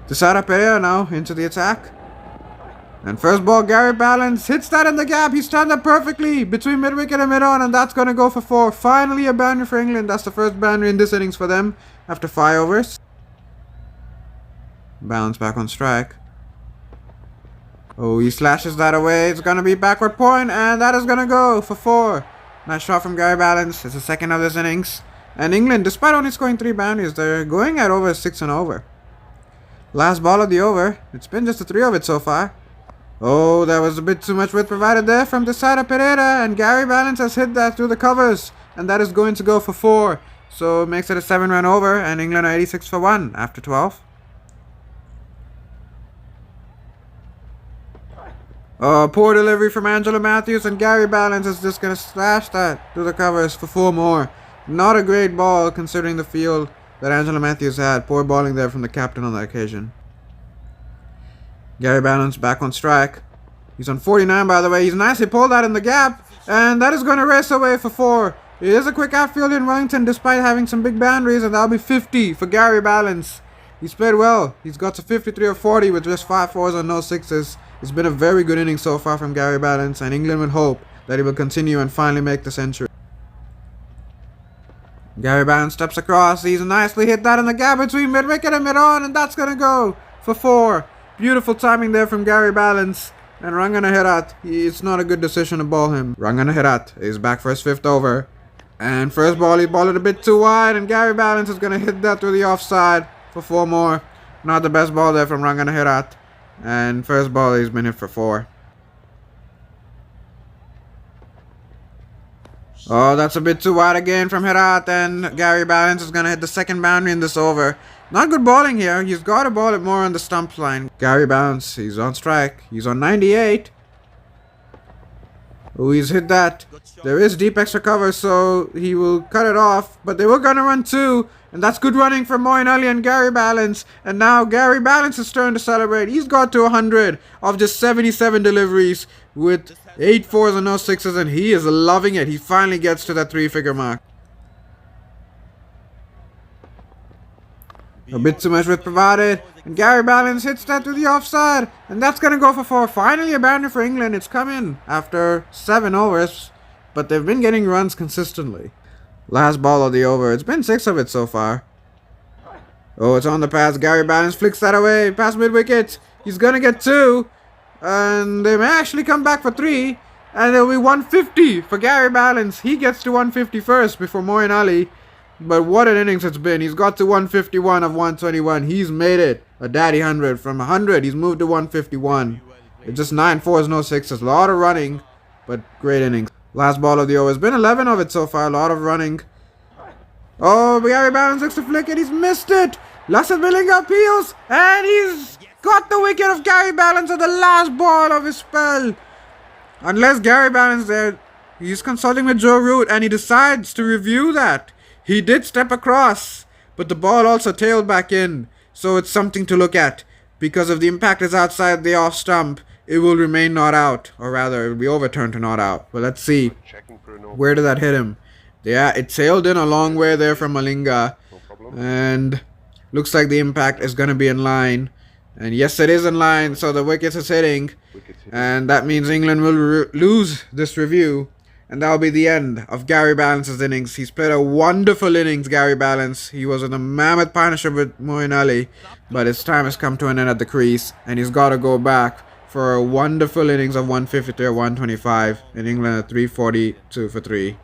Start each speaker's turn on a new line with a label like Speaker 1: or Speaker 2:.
Speaker 1: Tisara Pereira now into the attack. And first ball, Gary Ballance hits that in the gap. He stand up perfectly between mid-wicket and mid-on, and that's going to go for 4. Finally a boundary for England. That's the first boundary in this innings for them after 5 overs. Ballance back on strike. Oh, he slashes that away. It's going to be backward point, and that is going to go for 4. Nice shot from Gary Ballance. It's the second of this innings. And England, despite only scoring 3 boundaries, they're going at over 6 and over. Last ball of the over. It's been just a 3 of it so far. Oh, that was a bit too much width provided there from Tisara Pereira, and Gary Ballance has hit that through the covers, and that is going to go for 4. So it makes it a 7-run over, and England are 86 for 1 after 12. Oh, poor delivery from Angelo Matthews, and Gary Ballance is just going to slash that through the covers for 4 more. Not a great ball considering the field that Angelo Matthews had. Poor bowling there from the captain on that occasion. Gary Ballance back on strike. He's on 49, by the way. He's nicely pulled that in the gap, and that is going to race away for 4. It is a quick outfield in Wellington despite having some big boundaries, and that'll be 50 for Gary Ballance. He's played well. He's got to 53 or 40 with just 5 4s and no 6s. It's been a very good inning so far from Gary Ballance, and England would hope that he will continue and finally make the century. Gary Ballance steps across. He's nicely hit that in the gap between mid-wicket and mid-on, and that's going to go for 4. Beautiful timing there from Gary Ballance. And Rangana Herat, it's not a good decision to ball him. Rangana Herat is back for his 5th over. And first ball, he balled it a bit too wide, and Gary Ballance is going to hit that through the offside for 4 more. Not the best ball there from Rangana Herat. And first ball, he's been hit for 4. Oh, that's a bit too wide again from Herat, and Gary Ballance is going to hit the second boundary in this over. Not good bowling here. He's got to ball it more on the stump line. Gary Ballance, he's on strike. He's on 98. Oh, he's hit that. There is deep extra cover, so he will cut it off. But they were going to run 2. And that's good running from Moeen Ali and Gary Ballance. And now Gary Ballance's turn to celebrate. He's got to 100 of just 77 deliveries with 8 4s and no 6s. And he is loving it. He finally gets to that 3-figure mark. A bit too much width provided, and Gary Ballance hits that to the offside, and that's going to go for 4. Finally a boundary for England. It's come in after 7 overs, but they've been getting runs consistently. Last ball of the over. It's been 6 of it so far. Oh, it's on the pass. Gary Ballance flicks that away past mid-wicket. He's going to get 2, and they may actually come back for 3, and it'll be 150 for Gary Ballance. He gets to 150 first before Moeen Ali. But what an innings it's been. He's got to 151 of 121. He's made it a daddy 100. From 100, he's moved to 151. It's just 9 4s, no 6s. A lot of running, but great innings. Last ball of the over. It's been 11 of it so far. A lot of running. Oh, Gary Ballance looks to flick it. He's missed it. Lassit Malinga appeals, and he's got the wicket of Gary Ballance at the last ball of his spell. Unless Gary Ballance there, he's consulting with Joe Root, and he decides to review that. He did step across, but the ball also tailed back in, so it's something to look at. Because if the impact is outside the off stump, it will remain not out, or rather, it will be overturned to not out. But let's see, where did that hit him? Yeah, it sailed in a long way there from Malinga, and looks like the impact is going to be in line. And yes, it is in line, so the wicket is hitting, and that means England will lose this review. And that'll be the end of Gary Ballance's innings. He's played a wonderful innings, Gary Ballance. He was in a mammoth partnership with Moeen Ali, but his time has come to an end at the crease, and he's got to go back for a wonderful innings of 153 or 125 in England at 342 for 3.